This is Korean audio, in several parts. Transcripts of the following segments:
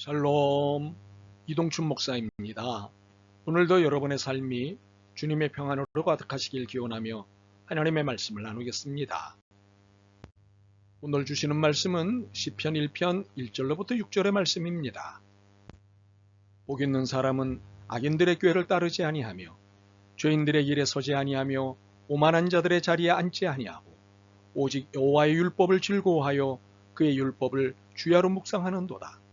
샬롬, 이동춘 목사입니다. 오늘도 여러분의 삶이 주님의 평안으로 가득하시길 기원하며 하나님의 말씀을 나누겠습니다. 오늘 주시는 말씀은 시편 1편 1절로부터 6절의 말씀입니다. 복 있는 사람은 악인들의 꾀를 따르지 아니하며 죄인들의 길에 서지 아니하며 오만한 자들의 자리에 앉지 아니하고 오직 여호와의 율법을 즐거워하여 그의 율법을 주야로 묵상하는도다.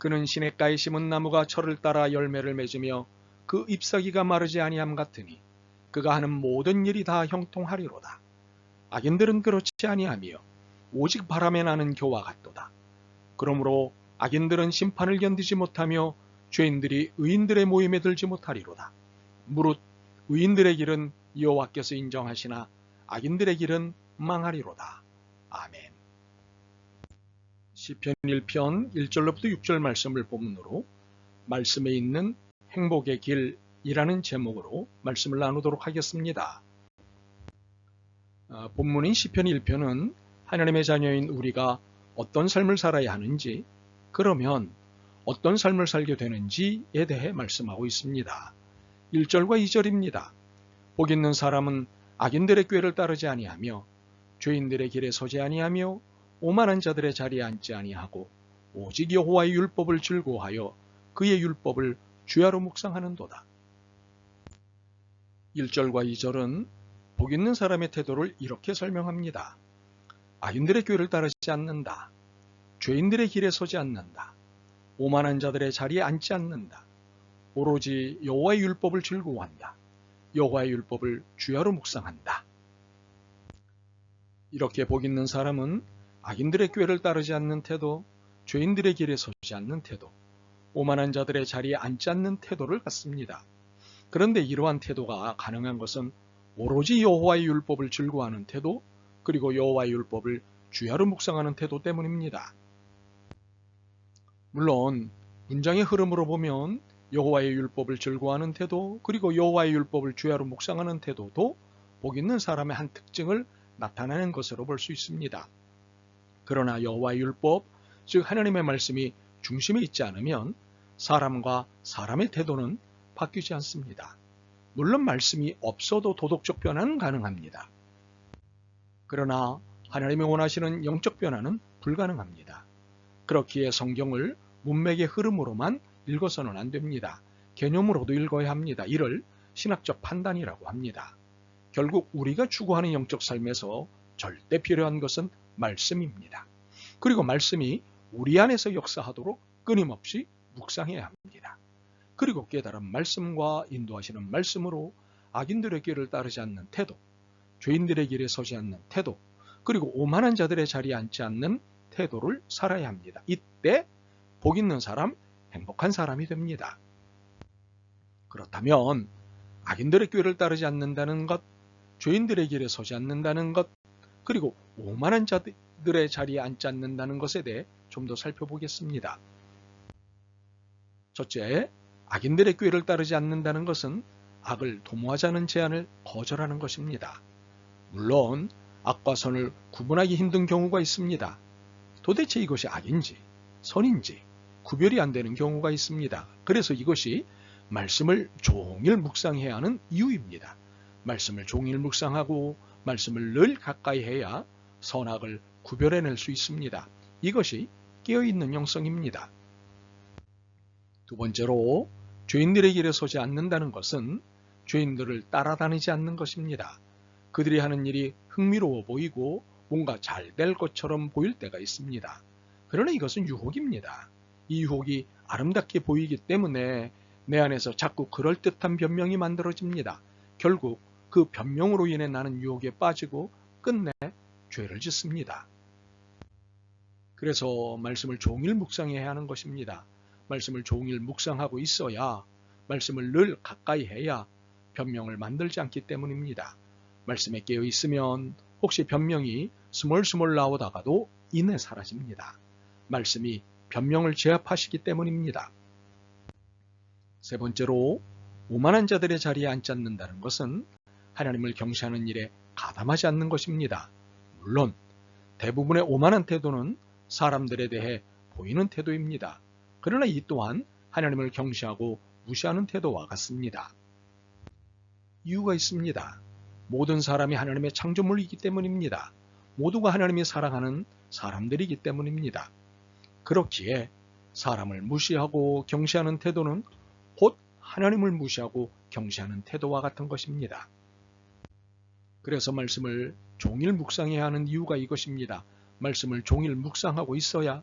그는 시냇가에 심은 나무가 철을 따라 열매를 맺으며 그 잎사귀가 마르지 아니함 같으니 그가 하는 모든 일이 다 형통하리로다. 악인들은 그렇지 아니하며 오직 바람에 나는 겨와 같도다. 그러므로 악인들은 심판을 견디지 못하며 죄인들이 의인들의 모임에 들지 못하리로다. 무릇 의인들의 길은 여호와께서 인정하시나 악인들의 길은 망하리로다. 아멘. 시편 1편 1절로부터 6절 말씀을 본문으로 말씀에 있는 행복의 길이라는 제목으로 말씀을 나누도록 하겠습니다. 본문인 시편 1편은 하나님의 자녀인 우리가 어떤 삶을 살아야 하는지, 그러면 어떤 삶을 살게 되는지에 대해 말씀하고 있습니다. 1절과 2절입니다. 복 있는 사람은 악인들의 꾀를 따르지 아니하며 죄인들의 길에 서지 아니하며 오만한 자들의 자리에 앉지 아니하고 오직 여호와의 율법을 즐거워하여 그의 율법을 주야로 묵상하는도다. 1절과 2절은 복 있는 사람의 태도를 이렇게 설명합니다. 악인들의 꾀를 따르지 않는다. 죄인들의 길에 서지 않는다. 오만한 자들의 자리에 앉지 않는다. 오로지 여호와의 율법을 즐거워한다. 여호와의 율법을 주야로 묵상한다. 이렇게 복 있는 사람은 악인들의 꾀를 따르지 않는 태도, 죄인들의 길에 서지 않는 태도, 오만한 자들의 자리에 앉지 않는 태도를 갖습니다. 그런데 이러한 태도가 가능한 것은 오로지 여호와의 율법을 즐거워하는 태도, 그리고 여호와의 율법을 주야로 묵상하는 태도 때문입니다. 물론 문장의 흐름으로 보면 여호와의 율법을 즐거워하는 태도, 그리고 여호와의 율법을 주야로 묵상하는 태도도 복 있는 사람의 한 특징을 나타내는 것으로 볼 수 있습니다. 그러나 여호와의 율법, 즉 하나님의 말씀이 중심에 있지 않으면 사람과 사람의 태도는 바뀌지 않습니다. 물론 말씀이 없어도 도덕적 변화는 가능합니다. 그러나 하나님이 원하시는 영적 변화는 불가능합니다. 그렇기에 성경을 문맥의 흐름으로만 읽어서는 안 됩니다. 개념으로도 읽어야 합니다. 이를 신학적 판단이라고 합니다. 결국 우리가 추구하는 영적 삶에서 절대 필요한 것은 말씀입니다. 그리고 말씀이 우리 안에서 역사하도록 끊임없이 묵상해야 합니다. 그리고 깨달은 말씀과 인도하시는 말씀으로 악인들의 길을 따르지 않는 태도, 죄인들의 길에 서지 않는 태도, 그리고 오만한 자들의 자리에 앉지 않는 태도를 살아야 합니다. 이때 복 있는 사람, 행복한 사람이 됩니다. 그렇다면 악인들의 꾀를 따르지 않는다는 것, 죄인들의 길에 서지 않는다는 것, 그리고 오만한 자들의 자리에 앉지 않는다는 것에 대해 좀 더 살펴보겠습니다. 첫째, 악인들의 꾀를 따르지 않는다는 것은 악을 도모하자는 제안을 거절하는 것입니다. 물론 악과 선을 구분하기 힘든 경우가 있습니다. 도대체 이것이 악인지 선인지 구별이 안 되는 경우가 있습니다. 그래서 이것이 말씀을 종일 묵상해야 하는 이유입니다. 말씀을 종일 묵상하고 말씀을 늘 가까이 해야 선악을 구별해낼 수 있습니다. 이것이 깨어있는 영성입니다. 두 번째로 죄인들의 길에 서지 않는다는 것은 죄인들을 따라다니지 않는 것입니다. 그들이 하는 일이 흥미로워 보이고 뭔가 잘 될 것처럼 보일 때가 있습니다. 그러나 이것은 유혹입니다. 이 유혹이 아름답게 보이기 때문에 내 안에서 자꾸 그럴듯한 변명이 만들어집니다. 결국 그 변명으로 인해 나는 유혹에 빠지고 끝내 죄를 짓습니다. 그래서 말씀을 종일 묵상해야 하는 것입니다. 말씀을 종일 묵상하고 있어야, 말씀을 늘 가까이 해야 변명을 만들지 않기 때문입니다. 말씀에 깨어 있으면 혹시 변명이 스멀스멀 나오다가도 이내 사라집니다. 말씀이 변명을 제압하시기 때문입니다. 세 번째로 오만한 자들의 자리에 앉지 않는다는 것은 하나님을 경시하는 일에 가담하지 않는 것입니다. 물론 대부분의 오만한 태도는 사람들에 대해 보이는 태도입니다. 그러나 이 또한 하나님을 경시하고 무시하는 태도와 같습니다. 이유가 있습니다. 모든 사람이 하나님의 창조물이기 때문입니다. 모두가 하나님이 사랑하는 사람들이기 때문입니다. 그렇기에 사람을 무시하고 경시하는 태도는 곧 하나님을 무시하고 경시하는 태도와 같은 것입니다. 그래서 말씀을 종일 묵상해야 하는 이유가 이것입니다. 말씀을 종일 묵상하고 있어야,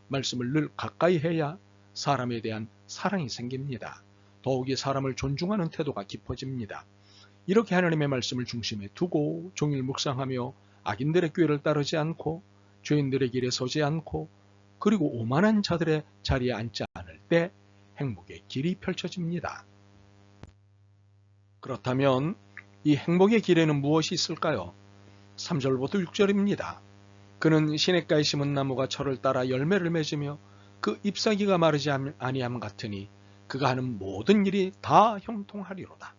말씀을 늘 가까이 해야 사람에 대한 사랑이 생깁니다. 더욱이 사람을 존중하는 태도가 깊어집니다. 이렇게 하나님의 말씀을 중심에 두고 종일 묵상하며 악인들의 꾀를 따르지 않고 죄인들의 길에 서지 않고 그리고 오만한 자들의 자리에 앉지 않을 때 행복의 길이 펼쳐집니다. 그렇다면 이 행복의 길에는 무엇이 있을까요? 3절부터 6절입니다. 그는 시냇가에 심은 나무가 철을 따라 열매를 맺으며 그 잎사귀가 마르지 아니함 같으니 그가 하는 모든 일이 다 형통하리로다.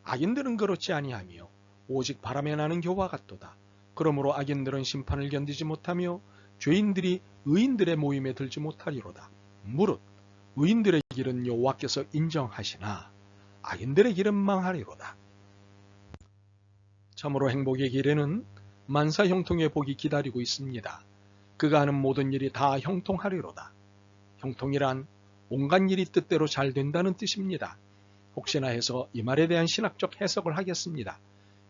악인들은 그렇지 아니하며 오직 바람에 나는 겨와 같도다. 그러므로 악인들은 심판을 견디지 못하며 죄인들이 의인들의 모임에 들지 못하리로다. 무릇 의인들의 길은 여호와께서 인정하시나 악인들의 길은 망하리로다. 참으로 행복의 길에는 만사 형통의 복이 기다리고 있습니다. 그가 하는 모든 일이 다 형통하리로다. 형통이란 온갖 일이 뜻대로 잘 된다는 뜻입니다. 혹시나 해서 이 말에 대한 신학적 해석을 하겠습니다.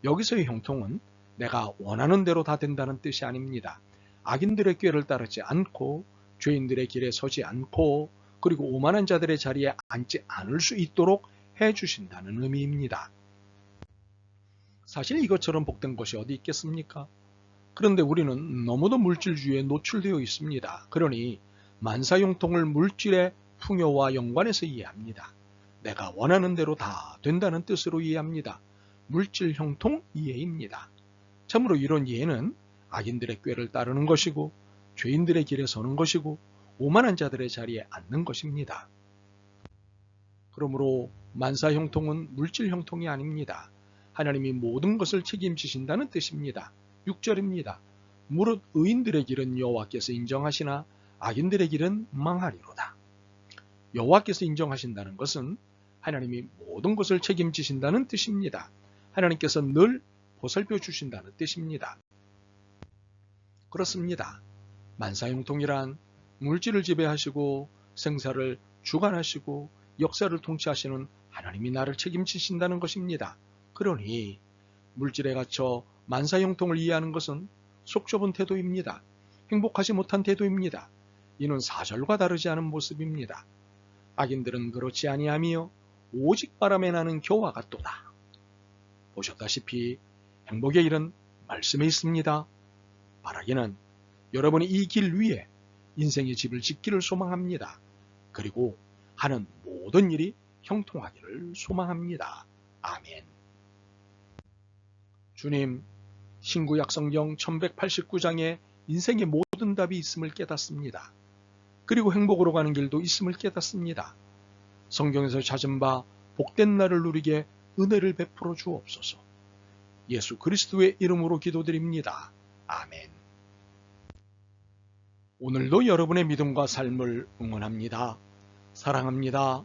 여기서의 형통은 내가 원하는 대로 다 된다는 뜻이 아닙니다. 악인들의 꾀를 따르지 않고 죄인들의 길에 서지 않고 그리고 오만한 자들의 자리에 앉지 않을 수 있도록 해주신다는 의미입니다. 사실 이것처럼 복된 것이 어디 있겠습니까? 그런데 우리는 너무도 물질주의에 노출되어 있습니다. 그러니 만사형통을 물질의 풍요와 연관해서 이해합니다. 내가 원하는 대로 다 된다는 뜻으로 이해합니다. 물질 형통 이해입니다. 참으로 이런 이해는 악인들의 꾀를 따르는 것이고 죄인들의 길에 서는 것이고 오만한 자들의 자리에 앉는 것입니다. 그러므로 만사형통은 물질 형통이 아닙니다. 하나님이 모든 것을 책임지신다는 뜻입니다. 6절입니다. 무릇 의인들의 길은 여호와께서 인정하시나 악인들의 길은 망하리로다. 여호와께서 인정하신다는 것은 하나님이 모든 것을 책임지신다는 뜻입니다. 하나님께서 늘 보살펴 주신다는 뜻입니다. 그렇습니다. 만사형통이란 물질을 지배하시고 생사를 주관하시고 역사를 통치하시는 하나님이 나를 책임지신다는 것입니다. 그러니 물질에 갇혀 만사형통을 이해하는 것은 속 좁은 태도입니다. 행복하지 못한 태도입니다. 이는 4절과 다르지 않은 모습입니다. 악인들은 그렇지 아니하며 오직 바람에 나는 겨와 같도다. 보셨다시피 행복의 길은 말씀에 있습니다. 바라기는 여러분이 이 길 위에 인생의 집을 짓기를 소망합니다. 그리고 하는 모든 일이 형통하기를 소망합니다. 아멘. 주님, 신구약성경 1189장에 인생의 모든 답이 있음을 깨닫습니다. 그리고 행복으로 가는 길도 있음을 깨닫습니다. 성경에서 찾은 바 복된 날을 누리게 은혜를 베풀어 주옵소서. 예수 그리스도의 이름으로 기도드립니다. 아멘. 오늘도 여러분의 믿음과 삶을 응원합니다. 사랑합니다.